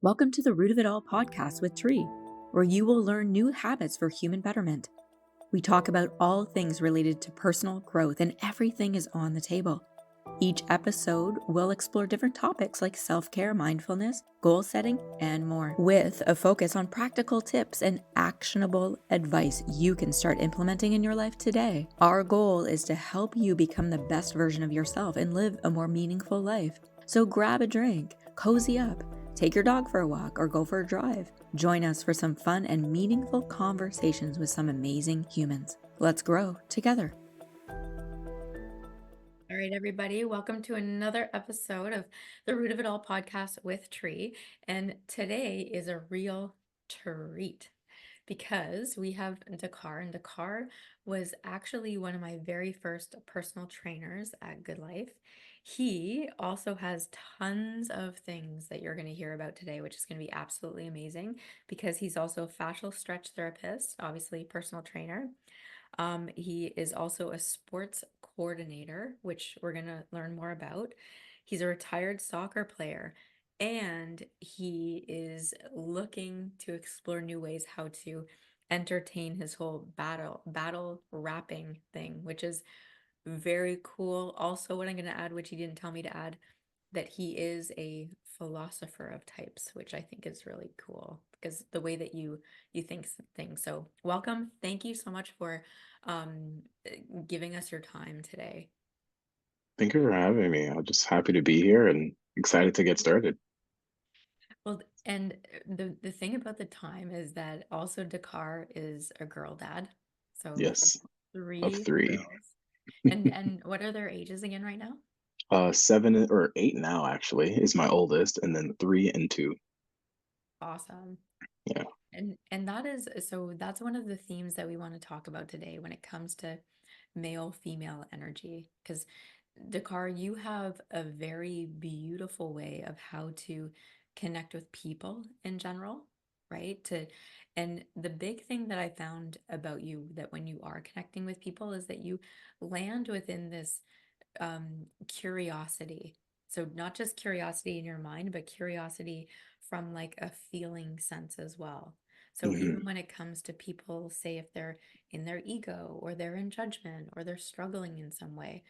Welcome to the Root of It All podcast with Tree, where you will learn new habits for human betterment. We talk about all things related to personal growth, and everything is on the table. Each episode will explore different topics like self-care, mindfulness, goal setting, and more, with a focus on practical tips and actionable advice you can start implementing in your life today. Our goal is to help you become the best version of yourself and live a more meaningful life. So grab a drink, cozy up, take your dog for a walk, or go for a drive. Join us for some fun and meaningful conversations with some amazing humans. Let's grow together. All right, everybody, welcome to another episode of the Root of It All podcast with Tree. And today is a real treat because we have Dakar, and Dakar was actually one of my very first personal trainers at Good Life. He also has tons of things that you're going to hear about today, which is going to be absolutely amazing because he's also a fascial stretch therapist, obviously personal trainer. He is also a sports coordinator, which we're going to learn more about. He's a retired soccer player, and he is looking to explore new ways how to entertain his whole battle rapping thing, which is very cool. Also, what I'm going to add, which he didn't tell me to add, that he is a philosopher of types, which I think is really cool because the way that you think things. So welcome. Thank you so much for um giving us your time today. Thank you for having me. I'm just happy to be here and excited to get started. Well, and the thing about the time is that also Dakar is a girl dad. So he Yes, has of three three. girls. And what are their ages again right now? 7 or 8 now, actually, is my oldest, and then 3 and 2. Awesome. Yeah. And that is so that's one of the themes that we want to talk about today when it comes to male female energy, because Dakar, you have a very beautiful way of how to connect with people in general, right? And the big thing that I found about you, that when you are connecting with people, is that you land within this curiosity. So not just curiosity in your mind, but curiosity from like a feeling sense as well. So even Hmm. when it comes to people, say if they're in their ego or they're in judgment or they're struggling in some way,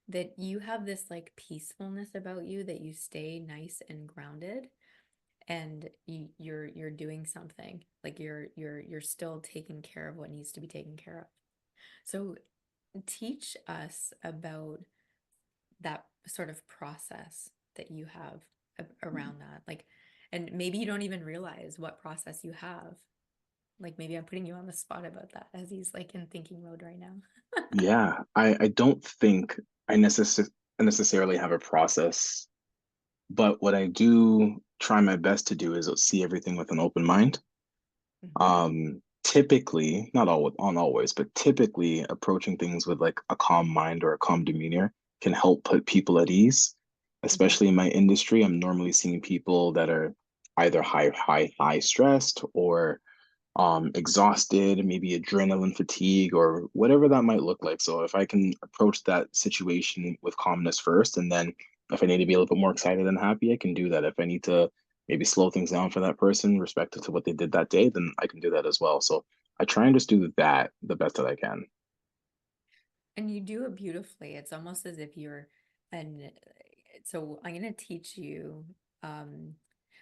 that you have this like peacefulness about you, that you stay nice and grounded, and you're doing something, like you're still taking care of what needs to be taken care of. So teach us about that sort of process that you have around that. Like, and maybe you don't even realize what process you have. Like, maybe I'm putting you on the spot about that as he's like in thinking mode right now. Yeah, I don't think I necessarily have a process, but what I do try my best to do is see everything with an open mind. Hmm. Typically, not always, but typically approaching things with like a calm mind or a calm demeanor can help put people at ease. Hmm. Especially in my industry, I'm normally seeing people that are either high stressed or exhausted, maybe adrenaline fatigue or whatever that might look like. So if I can approach that situation with calmness first, and then if I need to be a little bit more excited and happy, I can do that. If I need to maybe slow things down for that person, respective to what they did that day, then I can do that as well. So I try and just do that the best that I can. And you do it beautifully. It's almost as if you're an, so I'm going to teach you, um,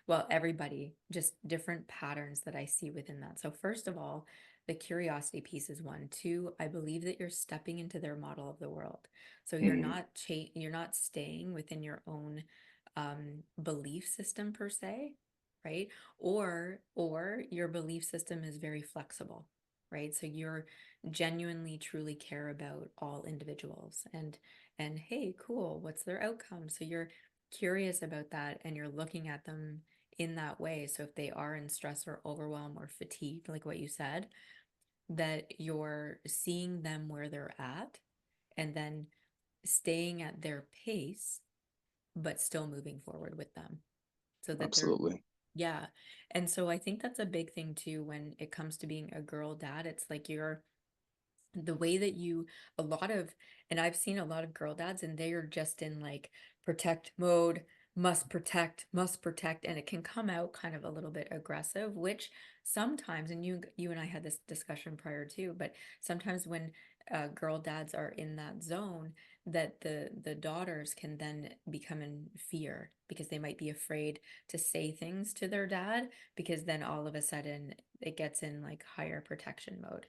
well, everybody, just different patterns that I see within that. So first of all, the curiosity piece is one. Two, I believe that you're stepping into their model of the world. So Mhm. you're not staying within your own belief system per se, right? Or your belief system is very flexible, right? So you're genuinely truly care about all individuals, and hey, cool, what's their outcome? So you're curious about that, and you're looking at them in that way. So if they are in stress or overwhelm or fatigue, like what you said, that you're seeing them where they're at, and then staying at their pace but still moving forward with them, so that they're, Absolutely. yeah. And so I think that's a big thing too when it comes to being a girl dad. It's like you're, the way that you, a lot of, and I've seen a lot of girl dads, and they are just in like protect mode, must protect, and it can come out kind of a little bit aggressive, which sometimes, and you and I had this discussion prior too, but sometimes when girl dads are in that zone, that the daughters can then become in fear because they might be afraid to say things to their dad because then all of a sudden it gets in like higher protection mode.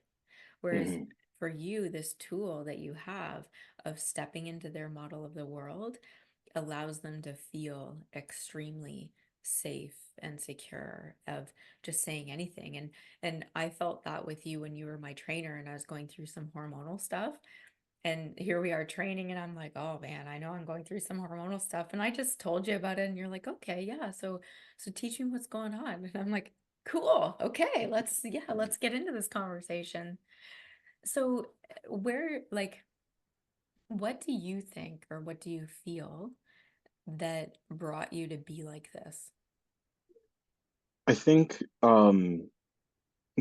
Whereas Hmm. for you, this tool that you have of stepping into their model of the world allows them to feel extremely safe and secure of just saying anything. And I felt that with you when you were my trainer and I was going through some hormonal stuff. And here we are training, and I'm like, oh man, I know I'm going through some hormonal stuff. And I just told you about it, and you're like, okay, yeah. So teach me what's going on. And I'm like, cool, okay, let's get into this conversation. So where like what do you think or what do you feel that brought you to be like this? I think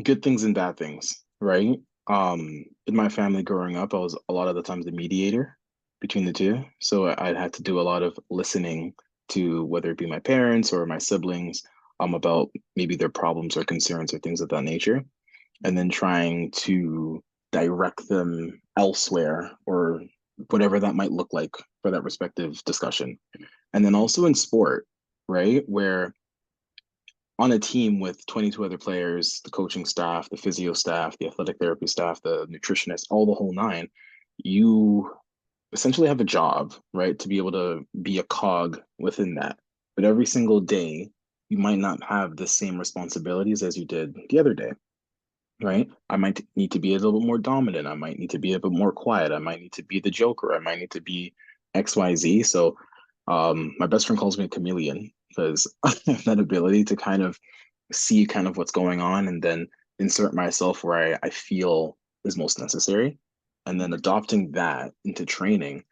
good things and bad things, right? In my family growing up, I was a lot of the times the mediator between the two. So I'd had to do a lot of listening to whether it be my parents or my siblings, about maybe their problems or concerns or things of that nature, and then trying to direct them elsewhere or whatever that might look like for that respective discussion. And then Mhm. also in sport, right? Where on a team with 22 other players, the coaching staff, the physio staff, the athletic therapy staff, the nutritionist, all the whole nine, you essentially have a job, right? To be able to be a cog within that. But every single day, you might not have the same responsibilities as you did the other day, right? I might need to be a little bit more dominant. I might need to be a bit more quiet. I might need to be the joker. I might need to be XYZ. So my best friend calls me a chameleon because I have that ability to kind of see kind of what's going on and then insert myself where I feel is most necessary. And then adopting that into training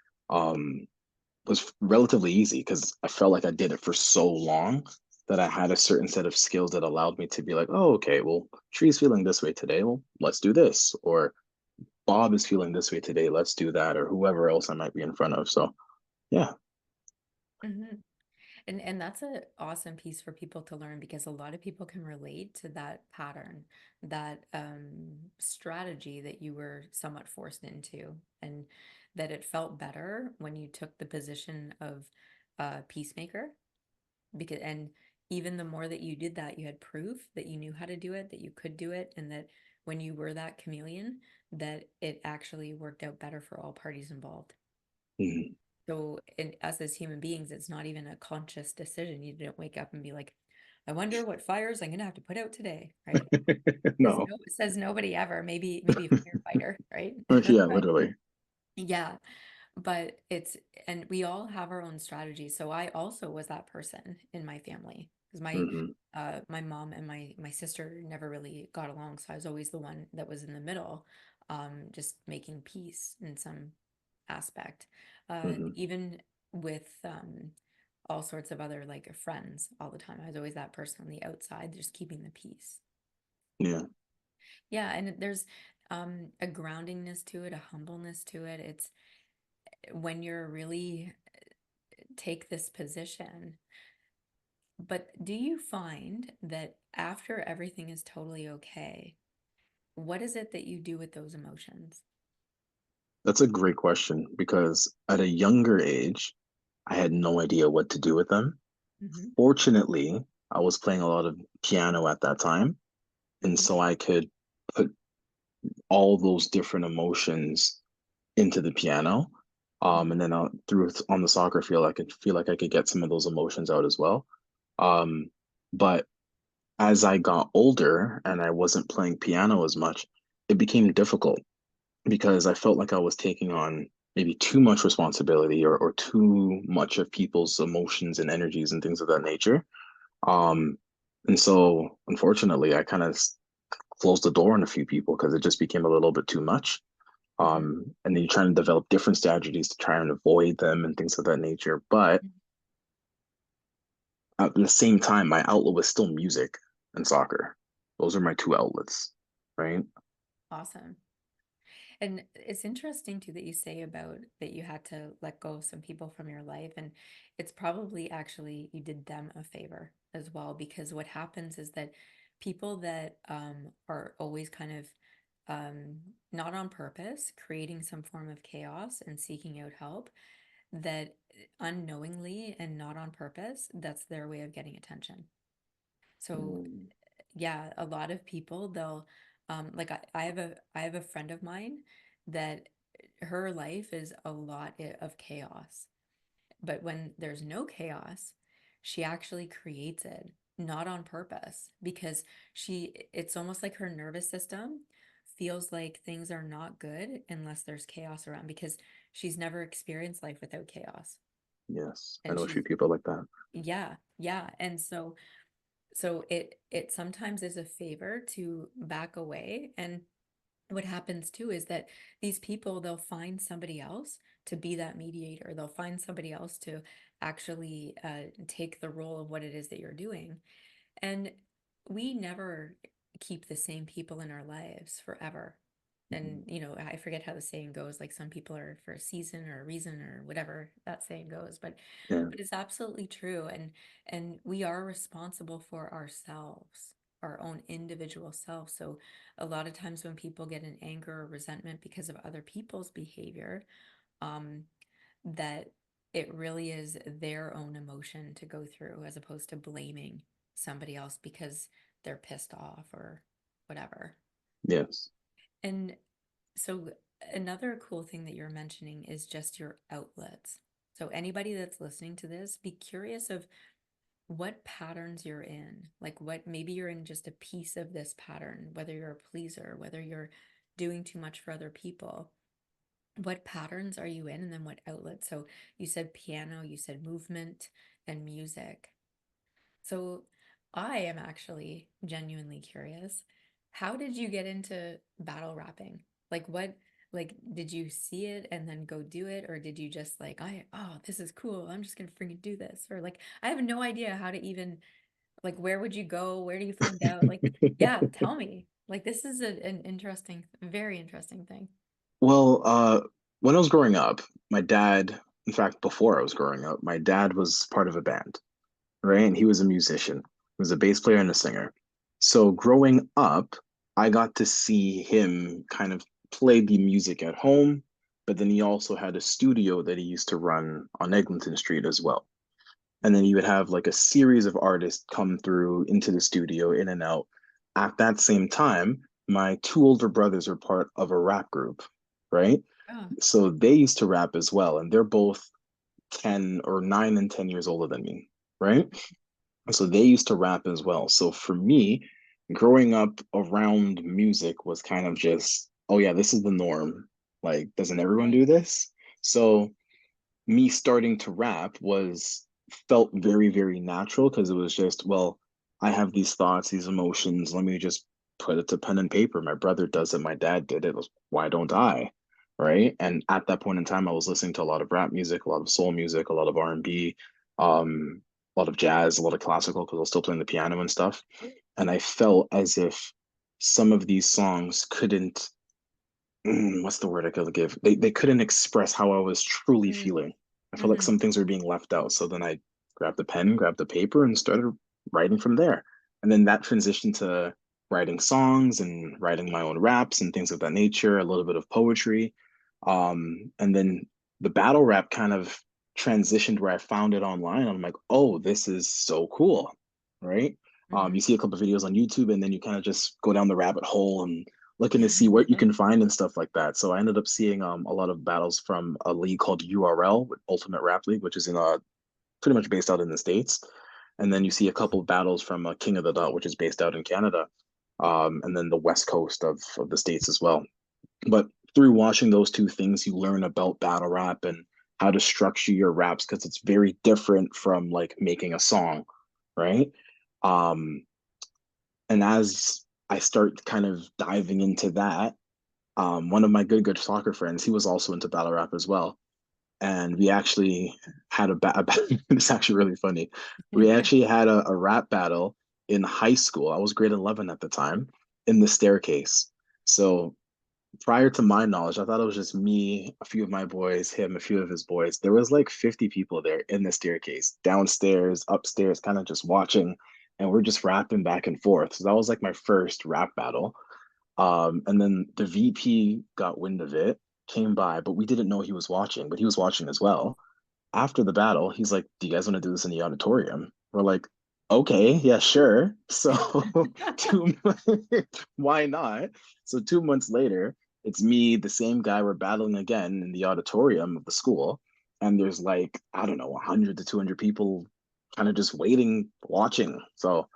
was relatively easy because I felt like I did it for so long that I had a certain set of skills that allowed me to be like, oh, okay, well, Tree's feeling this way today. Well, let's do this. Or Bob is feeling this way today. Let's do that. Or whoever else I might be in front of. So, yeah. Mhm. And that's an awesome piece for people to learn because a lot of people can relate to that pattern, that strategy that you were somewhat forced into, and that it felt better when you took the position of peacemaker. Because and even the more that you did that, you had proof that you knew how to do it, that you could do it, and that when you were that chameleon, that it actually worked out better for all parties involved. Mhm. So, in us as human beings, it's not even a conscious decision. You didn't wake up and be like, I wonder what fires I'm gonna have to put out today, right? No. It says nobody ever, maybe a firefighter, right? Yeah, But literally. yeah, but it's and we all have our own strategies. So I also was that person in my family because Hmm. my mom and my sister never really got along, so I was always the one that was in the middle, just making peace in some aspect. Hmm. Even with all sorts of other like friends all the time. I was always that person on the outside, just keeping the peace. Yeah. Yeah, and there's a groundingness to it, a humbleness to it. It's when you're really take this position. But do you find that after everything is totally okay, what is it that you do with those emotions? That's a great question because at a younger age, I had no idea what to do with them. Hmm. Fortunately, I was playing a lot of piano at that time. And Hmm. so I could put all those different emotions into the piano. Hmm. And then through on the soccer field, I could feel like I could get some of those emotions out as well. Um, but as I got older and I wasn't playing piano as much, it became difficult because I felt like I was taking on maybe too much responsibility or too much of people's emotions and energies and things of that nature. Um, and so unfortunately, I kind of closed the door on a few people because it just became a little bit too much. Hmm. And then you're trying to develop different strategies to try and avoid them and things of that nature. But at the same time, my outlet was still music and soccer. Those are my two outlets, right? Awesome. And it's interesting too that you say about that you had to let go of some people from your life. And it's probably actually you did them a favor as well, because what happens is that people that are always kind of um, not on purpose, creating some form of chaos and seeking out help, that unknowingly and not on purpose, that's their way of getting attention. So Mm, yeah, a lot of people they'll like I have a friend of mine that her life is a lot of chaos. But when there's no chaos, she actually creates it, not on purpose, because it's almost like her nervous system feels like things are not good unless there's chaos around, because she's never experienced life without chaos. yes, I And know a few she's people like that. yeah, yeah. And so it sometimes is a favor to back away. And what happens too is that these people, they'll find somebody else to be that mediator. They'll find somebody else to actually take the role of what it is that you're doing. And we never keep the same people in our lives forever. And, Mhm. I forget how the saying goes, like some people are for a season or a reason or whatever that saying goes, Yeah, but it's absolutely true. And we are responsible for ourselves, our own individual self. So a lot of times when people get an anger or resentment because of other people's behavior, um, that it really is their own emotion to go through as opposed to blaming somebody else because they're pissed off or whatever. yes, And so another cool thing that you're mentioning is just your outlets. So anybody that's listening to this, be curious of what patterns you're in. Like what maybe you're in just a piece of this pattern, whether you're a pleaser, whether you're doing too much for other people. What patterns are you in and then what outlets? So you said piano, you said movement and music. So I am actually genuinely curious. How did you get into battle rapping? Like what did you see it and then go do it, or did you just like, oh, this is cool. I'm just gonna freaking do this. Or like I have no idea how to even like where would you go? Where do you find out? Like, yeah, tell me. Like this is an interesting, very interesting thing. Well, when I was growing up, my dad, in fact, before I was growing up, my dad was part of a band, right? And he was a musician. He was a bass player and a singer. So growing up, I got to see him kind of play the music at home, but then he also had a studio that he used to run on Eglinton Street as well. And then you would have like a series of artists come through into the studio, in and out. At that same time, my two older brothers were part of a rap group, right? Oh, So they used to rap as well, and they're both 10 or 9 and 10 years older than me, right? So they used to rap as well. So for me, growing up around music was kind of just, oh yeah, this is the norm. Like, doesn't everyone right. do this? So me starting to rap was felt very, very natural because it was just, well, I have these thoughts, these emotions. Let me just put it to pen and paper. My brother does it, my dad did it. Why don't I? Right. And at that point in time, I was listening to a lot of rap music, a lot of soul music, a lot of R&B, a lot of jazz, a lot of classical because I was still playing the piano and stuff. And I felt as if some of these songs couldn't what's the word I could give? They couldn't express how I was truly Mm, feeling. I felt like mm-hmm. some things were being left out. So then I grabbed the pen, grabbed the paper, and started writing from there. And then that transitioned to writing songs and writing my own raps and things of that nature, a little bit of poetry. And then the battle rap kind of transitioned where I found it online. I'm like, oh, this is so cool, right? Mm-hmm. You see a couple of videos on YouTube, and then you kind of just go down the rabbit hole and looking to see what you can find and stuff like that. So I ended up seeing a lot of battles from a league called URL, Ultimate Rap League, which is in pretty much based out in the States. And then you see a couple of battles from King of the Dot, which is based out in Canada, and then the west coast of the States as well. But through watching those two things, you learn about battle rap and how to structure your raps because it's very different from like making a song, right? Um, and as I start kind of diving into that, one of my good soccer friends, he was also into battle rap as well, and we actually had it's actually really funny. We actually had a rap battle in high school. I was grade 11 at the time in the staircase. So prior to my knowledge, I thought it was just me, a few of my boys, him, a few of his boys. There was like 50 people there in the staircase, downstairs, upstairs, kind of just watching, and we're just rapping back and forth. So that was like my first rap battle. And then the VP got wind of it, came by, but we didn't know he was watching, but he was watching as well. After the battle, he's like, "Do you guys want to do this in the auditorium?" We're like, "Okay, yeah, sure." So 2 months, why not? So 2 months later, it's me, the same guy, we're battling again in the auditorium of the school, and there's like, I don't know, 100 to 200 people kind of just waiting, watching. So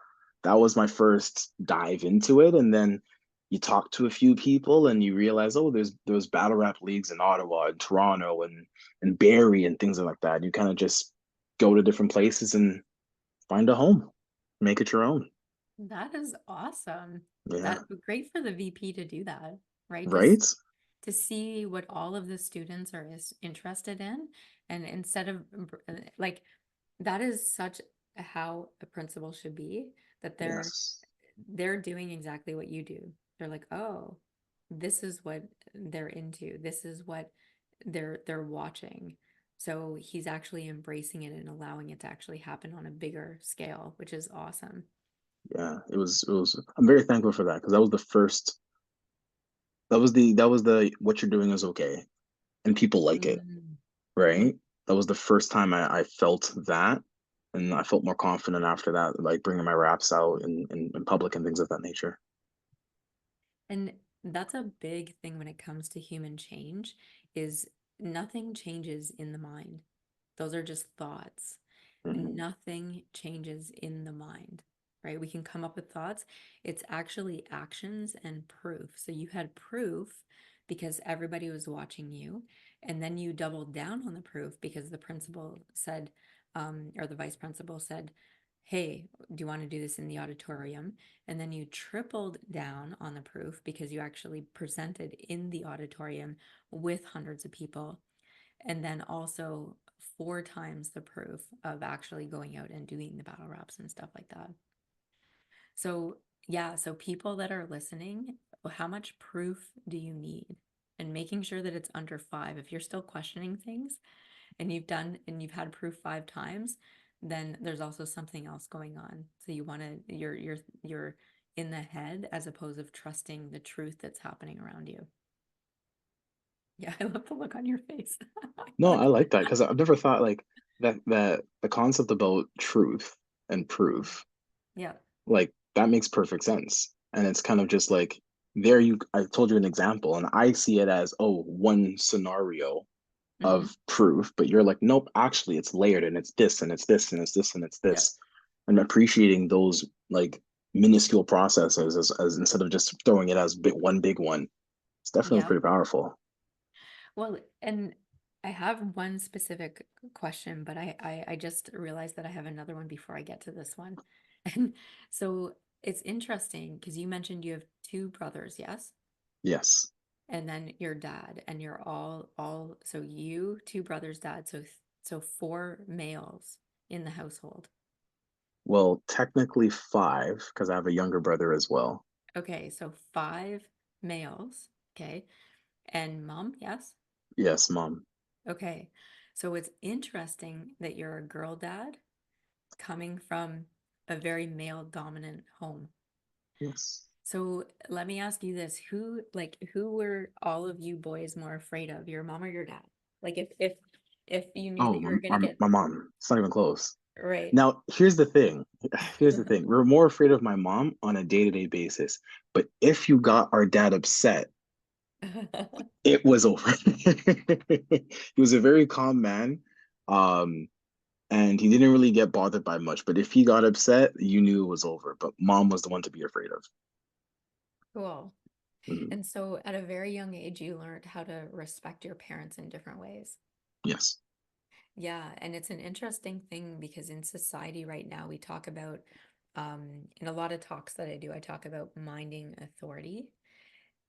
that was my first dive into it, and then you talk to a few people and you realize, oh, there's battle rap leagues in Ottawa and Toronto and Barrie and things like that. You kind of just go to different places and find a home, make it your own. That is awesome. Yeah. That great for the VP to do that, right? Right? To see what all of the students are is interested in, and instead of like that is such how a principal should be, that Yes. they're doing exactly what you do. They're like, oh, this is what they're into. This is what they're watching. So he's actually embracing it and allowing it to actually happen on a bigger scale, which is awesome. Yeah. It was I'm very thankful for that because that was the first that was the what you're doing is okay. And people like it, Mm. right? That was the first time I felt that. And I felt more confident after that, like bringing my raps out in public and things of that nature. And that's a big thing when it comes to human change is nothing changes in the mind. Those are just thoughts. Hmm. Nothing changes in the mind, right? We can come up with thoughts. It's actually actions and proof. So you had proof because everybody was watching you, and then you doubled down on the proof because the principal said, or the vice principal said, hey, do you want to do this in the auditorium? And then you tripled down on the proof because you actually presented in the auditorium with hundreds of people. And then also 4 times the proof of actually going out and doing the battle raps and stuff like that. So, yeah, so people that are listening, how much proof do you need? And making sure that it's under 5. If you're still questioning things and you've had proof 5 times, then there's also something else going on. So you want to you're in the head as opposed to trusting the truth that's happening around you. Yeah, I love the look on your face. No, Like, I like that because I've never thought like that the concept about truth and proof, yeah. like that makes perfect sense. And it's kind of just like there you I told you an example and I see it as, oh, one scenario Hmm. of proof, but you're like, nope, actually it's layered and it's this and it's this and it's this and it's Yeah. this. And appreciating those like minuscule processes as instead of just throwing it as one big one. It's definitely Yeah. pretty powerful. Well, and I have one specific question, but I just realized that I have another one before I get to this one. And so it's interesting because you mentioned you have 2 brothers, yes? Yes. And then your dad, and you're all so you, 2 brothers, dad, so 4 males in the household. Well, technically five, because I have a younger brother as well. Okay, so 5 males, okay, and mom, yes? Yes, mom. Okay, so it's interesting that you're a girl dad coming from a very male dominant home. Yes. So let me ask you this. Who were all of you boys more afraid of, your mom or your dad? Like if you knew Oh, that you were gonna my, get my mom. It's not even close. right. Now, here's the thing. Here's the thing. We're more afraid of my mom on a day-to-day basis. But if you got our dad upset, it was over. He was a very calm man. Um, and he didn't really get bothered by much. But if he got upset, you knew it was over. But mom was the one to be afraid of. Cool. Mhm. And so at a very young age, you learned how to respect your parents in different ways. Yes. Yeah, and it's an interesting thing because in society right now, we talk about, in a lot of talks that I do, I talk about minding authority.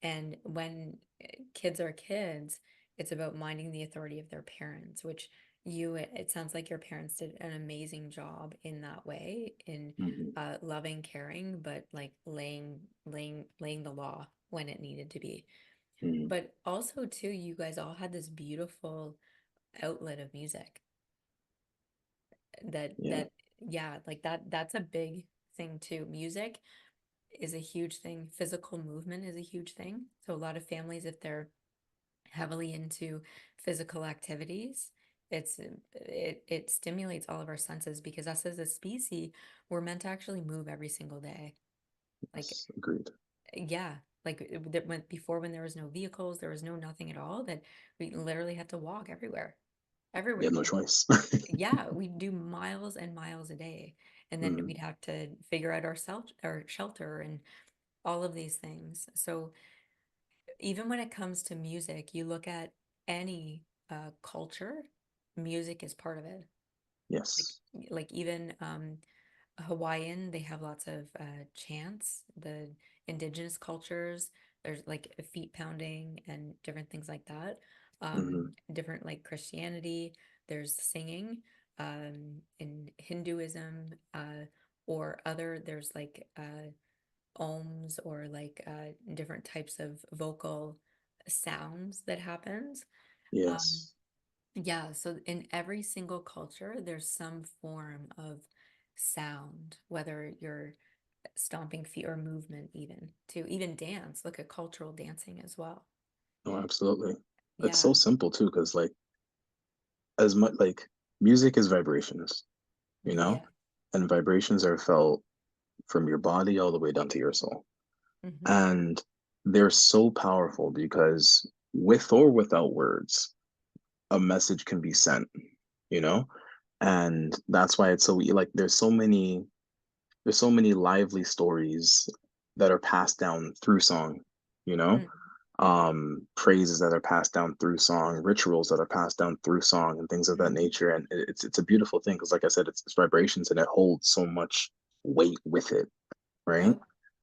And when kids are kids, it's about minding the authority of their parents, which it sounds like your parents did an amazing job in that way, in Mhm. loving, caring, but like laying the law when it needed to be. Mm, But also too, you guys all had this beautiful outlet of music yeah. yeah, like that's a big thing too. Music is a huge thing. Physical movement is a huge thing. So a lot of families, if they're heavily into physical activities, it stimulates all of our senses because us as a species, we're meant to actually move every single day. Like, Yes, agreed. yeah, like that went before when there was no vehicles, there was no nothing at all, that we literally had to walk everywhere. We have Everywhere no we choice. Yeah, we'd do miles and miles a day. And then Mm, we'd have to figure out our shelter and all of these things. So even when it comes to music, you look at any culture, music is part of it. Like yes. like even Hawaiian, they have lots of chants. The indigenous cultures, there's like feet pounding and different things like that. Hmm. Different like Christianity, there's singing. In Hinduism, or other, there's like ohms or like different types of vocal sounds that happens. Um, Yes. yeah, so in every single culture, there's some form of sound, whether you're stomping feet or movement, even to even dance. Look at cultural dancing as well. Oh, absolutely. It's Yeah, so simple too, because like as much like music is vibrations, you know, yeah. and vibrations are felt from your body all the way down to your soul. Hmm. And they're so powerful because with or without words, a message can be sent, you know? And that's why it's so like there's so many lively stories that are passed down through song, you know? Mm. Phrases that are passed down through song, rituals that are passed down through song, and things of that Hmm. nature. And it's a beautiful thing because, like I said, it's vibrations and it holds so much weight with it, right? Yep.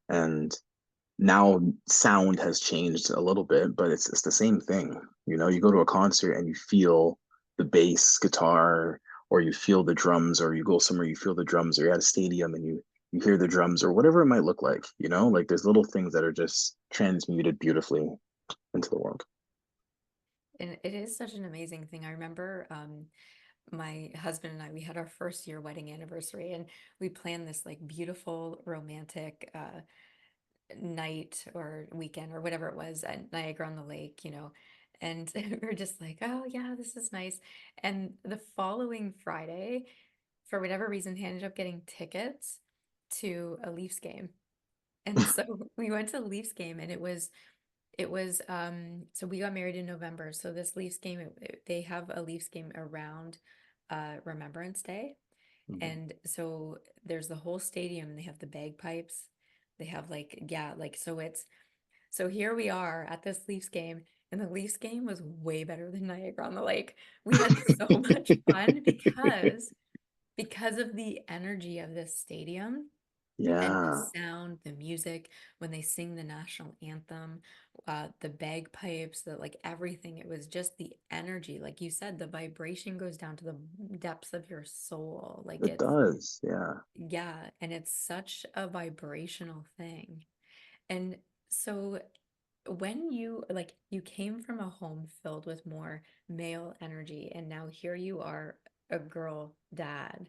And now sound has changed a little bit, but it's the same thing. You know, you go to a concert and you feel the bass guitar, or you feel the drums, or you go somewhere you feel the drums, or you're at a stadium and you hear the drums, or whatever it might look like. You know, like there's little things that are just transmuted beautifully into the world. And it is such an amazing thing. I remember my husband and I, we had our first year wedding anniversary, and we planned this like beautiful romantic night or weekend or whatever it was at Niagara on the Lake, and we were just like, oh yeah, this is nice. And the following Friday, for whatever reason, he ended up getting tickets to a Leafs game. And so we went to the Leafs game, and so we got married in November. So this Leafs game, they have a Leafs game around Remembrance Day. Mhm. And so there's the whole stadium, and they have the bagpipes. They have like, yeah, like, so here we are at this Leafs game, and the Leafs game was way better than Niagara on the Lake. We had so much fun because of the energy of this stadium and the Yeah, sound, the music, when they sing the national anthem, the bagpipes, the like everything. It was just the energy. Like you said, the vibration goes down to the depths of your soul. Like it it's, does. Yeah. yeah, and it's such a vibrational thing. And so when you came from a home filled with more male energy, and now here you are, a girl dad.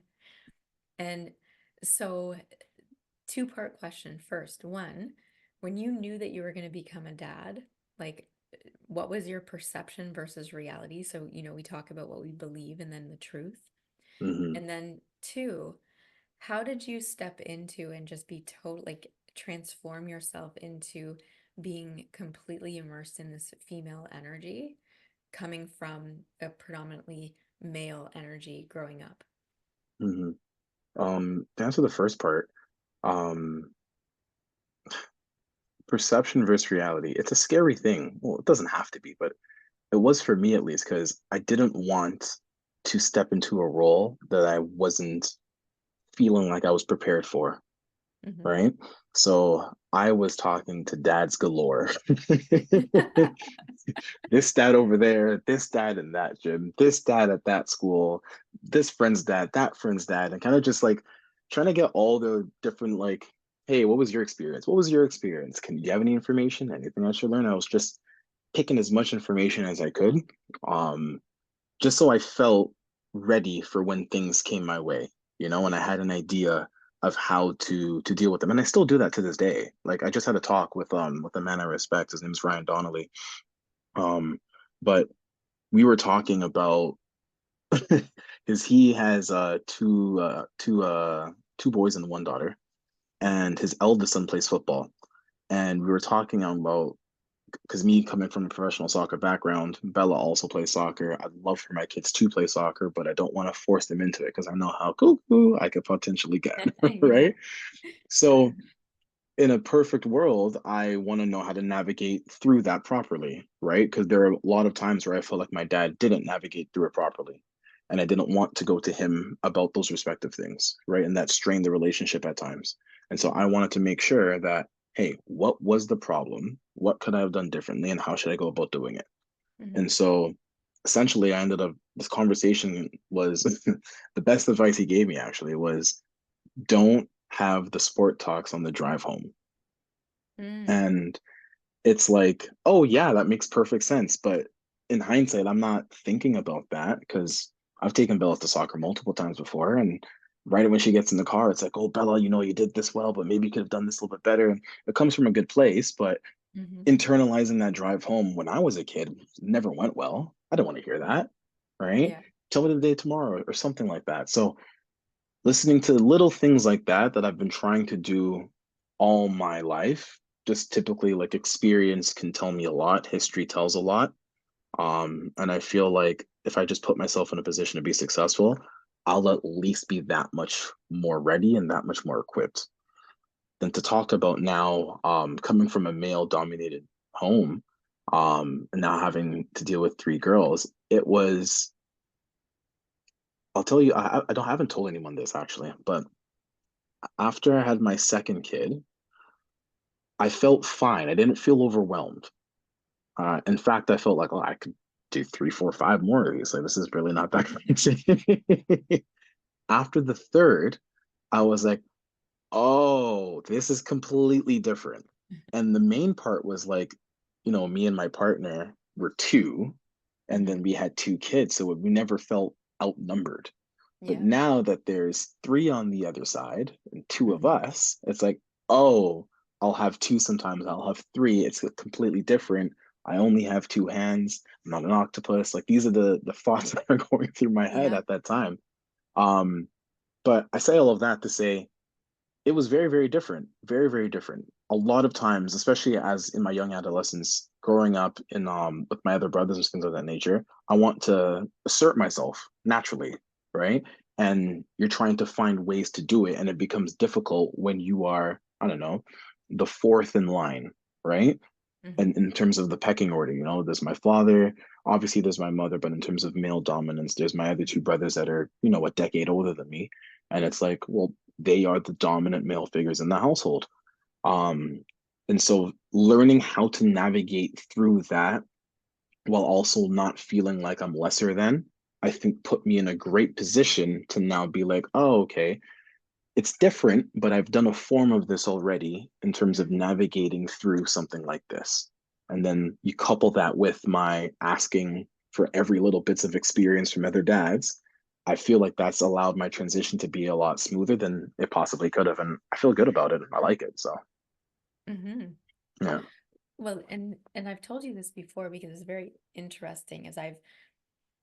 And so two-part question. First, one, when you knew that you were going to become a dad, like what was your perception versus reality? So, we talk about what we believe and then the truth. Hmm. And then two, how did you step into and just be total like transform yourself into being completely immersed in this female energy coming from a predominantly male energy growing up? Hmm. To answer the first part, um, perception versus reality. It's a scary thing. Well, it doesn't have to be, but it was for me at least because I didn't want to step into a role that I wasn't feeling like I was prepared for, Hmm. right? So I was talking to dads galore. This dad over there, this dad in that gym, this dad at that school, this friend's dad, that friend's dad, and kind of just like trying to get all the different like, hey, what was your experience? What was your experience? Can you have any information? Anything I should learn? I was just picking as much information as I could, um, just so I felt ready for when things came my way, and I had an idea of how to deal with them. And I still do that to this day. Like I just had a talk with a man I respect. His name's Ryan Donnelly. Um, but we were talking about because he has two boys and one daughter, and his eldest son plays football. And we were talking about because me coming from a professional soccer background, Bella also plays soccer. I'd love for my kids to play soccer, but I don't want to force them into it because I know how cuckoo I could potentially get, Yeah. right? So in a perfect world, I want to know how to navigate through that properly, right? Because there are a lot of times where I feel like my dad didn't navigate through it properly. And I didn't want to go to him about those respective things, right? And that strained the relationship at times. And so I wanted to make sure that, hey, what was the problem? What could I have done differently? And how should I go about doing it? Hmm. And so essentially, I ended up, this conversation was the best advice he gave me actually was don't have the sport talks on the drive home. Mm. And it's like, oh yeah, that makes perfect sense. But in hindsight, I'm not thinking about that because I've taken Bella to soccer multiple times before. And right when she gets in the car, it's like, oh, Bella, you did this well, but maybe you could have done this a little bit better. And it comes from a good place, but Hmm. internalizing that drive home when I was a kid never went well. I don't want to hear that, right? Yeah. Tell me the day tomorrow or something like that. So listening to little things like that I've been trying to do all my life. Just typically like experience can tell me a lot, history tells a lot. And I feel like if I just put myself in a position to be successful, I'll at least be that much more ready and that much more equipped. Than to talk about now, coming from a male dominated home, and now having to deal with three girls, it was, I'll tell you, I haven't told anyone this actually, but after I had my second kid, I felt fine. I didn't feel overwhelmed. In fact, I felt like, oh, I could do three, four, five more of these. Like, this is really not that crazy. After the third, I was like, oh, this is completely different. And the main part was like, me and my partner were two, and Hmm. then we had two kids. So we never felt outnumbered. But Yeah. now that there's three on the other side and two of Hmm. us, it's like, oh, I'll have two sometimes, I'll have three. It's completely different. I only have two hands. I'm not an octopus. Like these are the thoughts that are going through my head Yeah. at that time. Um, but I say all of that to say it was very, very different. Very, very different. A lot of times, especially as in my young adolescence, growing up in with my other brothers and things of that nature, I want to assert myself naturally, right? And you're trying to find ways to do it, and it becomes difficult when you are, I don't know, the fourth in line, right? And Hmm. in terms of the pecking order, there's my father, obviously there's my mother, but in terms of male dominance, there's my other two brothers that are, a decade older than me. And it's like, well, they are the dominant male figures in the household. Um, and so learning how to navigate through that while also not feeling like I'm lesser than, I think put me in a great position to now be like, oh, okay, it's different, but I've done a form of this already in terms of Hmm. navigating through something like this. And then you couple that with my asking for every little bits of experience from other dads. I feel like that's allowed my transition to be a lot smoother than it possibly could have. And I feel good about it. I like it. So, Hmm. yeah. Well, and I've told you this before because it's very interesting as I've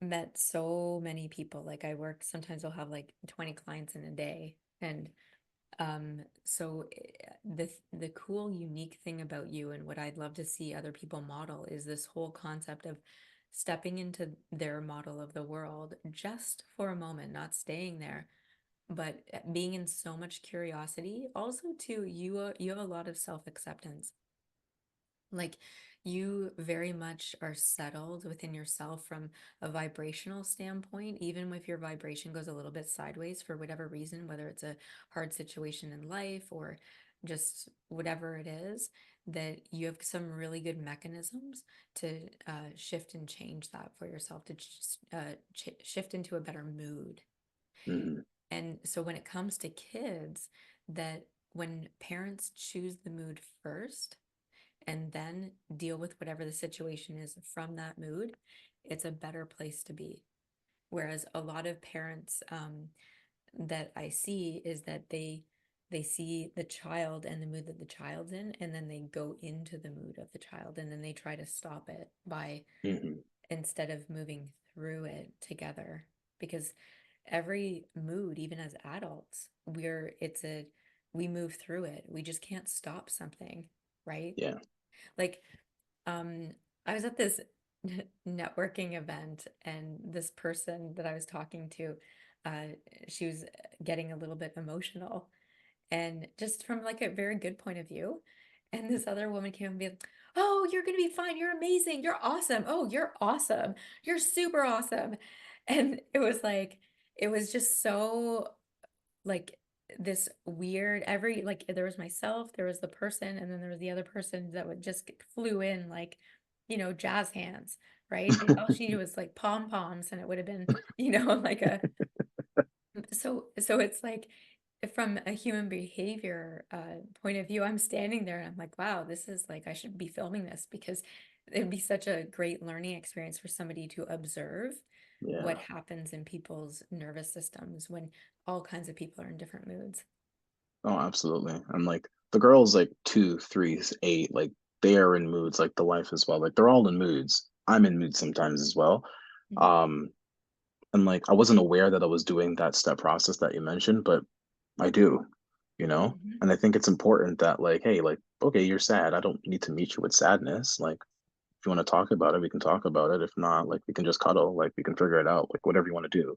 met so many people. Like I work, sometimes I'll have like 20 clients in a day. And so the cool, unique thing about you and what I'd love to see other people model is this whole concept of stepping into their model of the world just for a moment, not staying there, but being in so much curiosity. Also, too, you have a lot of self-acceptance. Like you very much are settled within yourself from a vibrational standpoint, even if your vibration goes a little bit sideways for whatever reason, whether it's a hard situation in life or just whatever it is, that you have some really good mechanisms to shift and change that for yourself, to just shift into a better mood. Mhm. And so when it comes to kids, that when parents choose the mood first, and then deal with whatever the situation is from that mood, it's a better place to be. Whereas a lot of parents that I see is that they see the child and the mood that the child's in, and then they go into the mood of the child, and then they try to stop it by Hmm. instead of moving through it together. Because every mood, even as adults, we move through it. We just can't stop something, right? Yeah. Like, um, I was at this networking event, and this person that I was talking to, uh, she was getting a little bit emotional, and just from like a very good point of view. And this other woman came and be like, "Oh, you're gonna be fine. You're amazing. You're awesome. Oh, you're awesome. You're super awesome." And it was like, it was just so like this weird every like there was myself, there was the person, and then there was the other person that would just flew in like, jazz hands, right? And all she did was like pom poms, and it would have been, like a so it's like from a human behavior point of view, I'm standing there and I'm like, wow, this is like I should be filming this because it'd be such a great learning experience for somebody to observe what Yeah. happens in people's nervous systems when all kinds of people are in different moods. Oh, absolutely. And like the girls like 2, 3, 8, like they are in moods like the wife as well. Like they're all in moods. I'm in moods sometimes as well. Mhm. Um, and like I wasn't aware that I was doing that step process that you mentioned, but I do, you know? Mhm. And I think it's important that like, hey, like, okay, you're sad. I don't need to meet you with sadness. Like, if you want to talk about it, we can talk about it. If not, like we can just cuddle, like we can figure it out, like whatever you want to do.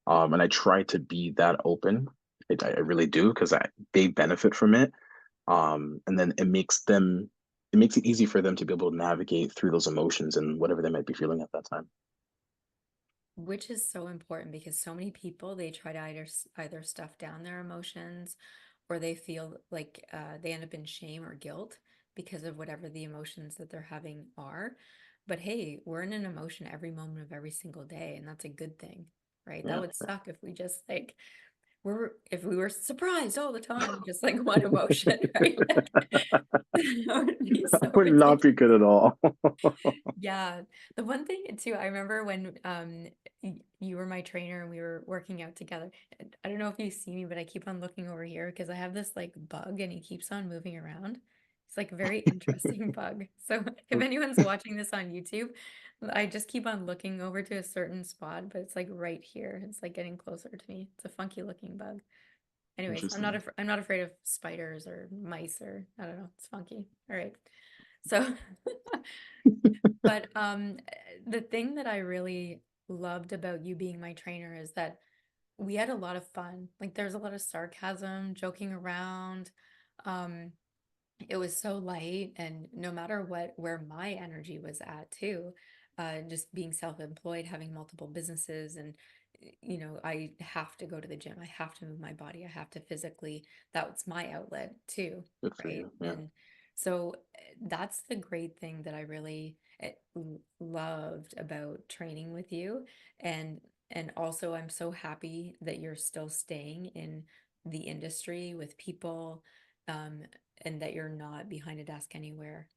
And I try to be that open. I really do because they benefit from it. And then it makes it easy for them to be able to navigate through those emotions and whatever they might be feeling at that time. Which is so important because so many people they try to either stuff down their emotions, or they feel like they end up in shame or guilt because of whatever the emotions that they're having are. But hey, we're in an emotion every moment of every single day, and that's a good thing, right? That Yeah. would suck if we just like if we were surprised all the time, just like one emotion, right? That would be so That would not be ridiculous. good at all. Yeah. The one thing too, I remember when you were my trainer and we were working out together. And I don't know if you see me, but I keep on looking over here because I have this like bug and he keeps on moving around. It's like a very interesting bug. So if anyone's watching this on YouTube, I just keep on looking over to a certain spot, but it's like right here. It's like getting closer to me. It's a funky looking bug. Anyways, Interesting. I'm not afraid of spiders or mice or I don't know. It's funky. All right. So But the thing that I really loved about you being my trainer is that we had a lot of fun. Like there's a lot of sarcasm, joking around. Um, it was so light, and no matter where my energy was at too, just being self-employed, having multiple businesses, and I have to go to the gym, I have to move my body, I have to physically, that's my outlet too, Good for right? you. Yeah. And so that's the great thing that I really loved about training with you. And also I'm so happy that you're still staying in the industry with people, um, and that you're not behind a desk anywhere.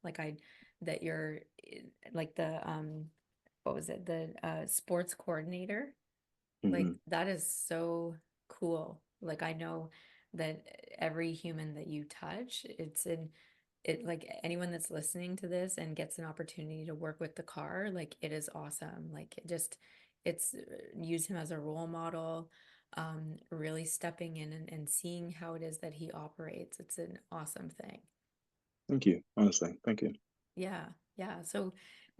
That you're like the what was it? The sports coordinator. Like Hmm. that is so cool. Like I know that every human that you touch, it like anyone that's listening to this and gets an opportunity to work with the car, like it is awesome. Like it's use him as a role model, really stepping in and seeing how it is that he operates. It's an awesome thing. Thank you. Honestly, thank you. Yeah, yeah. So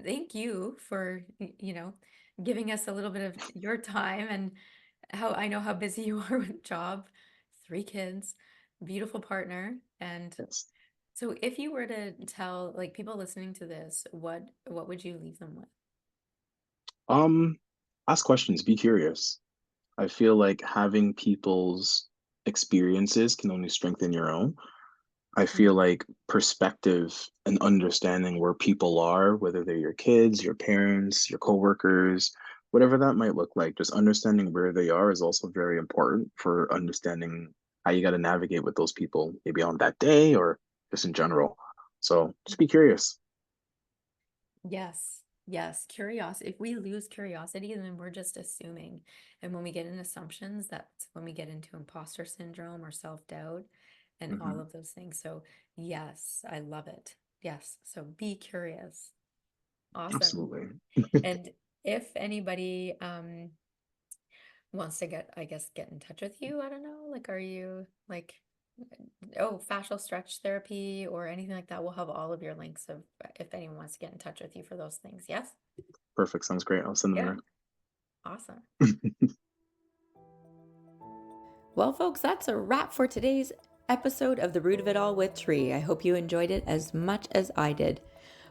thank you for, giving us a little bit of your time and how I know how busy you are with job, 3 kids, beautiful partner. And Yes. so if you were to tell like people listening to this, what would you leave them with? Um, Ask questions, be curious. I feel like having people's experiences can only strengthen your own. I feel Mhm. like perspective and understanding where people are, whether they're your kids, your parents, your coworkers, whatever that might look like, just understanding where they are is also very important for understanding how you got to navigate with those people, maybe on that day or just in general. So just be curious. Yes. Yes. Curiosity. If we lose curiosity, then we're just assuming. And when we get in assumptions, that's when we get into imposter syndrome or self-doubt and all Hmm. of those things. So, yes, I love it. Yes. So be curious. Awesome. Absolutely. And if anybody wants to get, I guess, get in touch with you, I don't know, like, are you like, oh, fascial stretch therapy or anything like that? We'll have all of your links of if anyone wants to get in touch with you for those things. Yes? Perfect. Sounds great. I'll send them Yeah. there. Awesome. Well, folks, that's a wrap for today's episode of The Root of It All with Tree. I hope you enjoyed it as much as I did.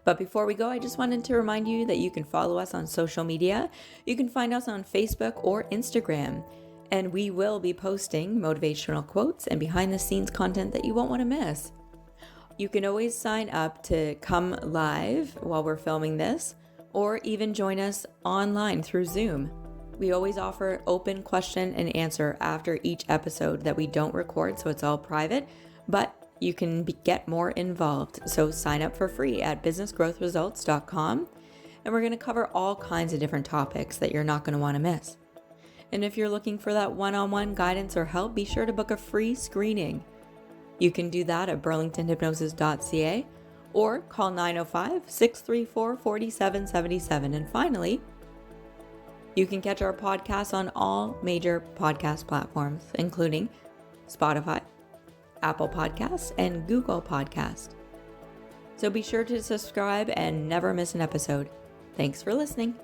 But before we go, I just wanted to remind you that you can follow us on social media. You can find us on Facebook or Instagram. And we will be posting motivational quotes and behind the scenes content that you won't want to miss. You can always sign up to come live while we're filming this, or even join us online through Zoom. We always offer open question and answer after each episode that we don't record, so it's all private, but you can get more involved. So sign up for free at businessgrowthresults.com, and we're going to cover all kinds of different topics that you're not going to want to miss. And if you're looking for that one-on-one guidance or help, be sure to book a free screening. You can do that at burlingtonhypnosis.ca or call 905-634-4777. And finally, you can catch our podcast on all major podcast platforms, including Spotify, Apple Podcasts, and Google Podcasts. So be sure to subscribe and never miss an episode. Thanks for listening.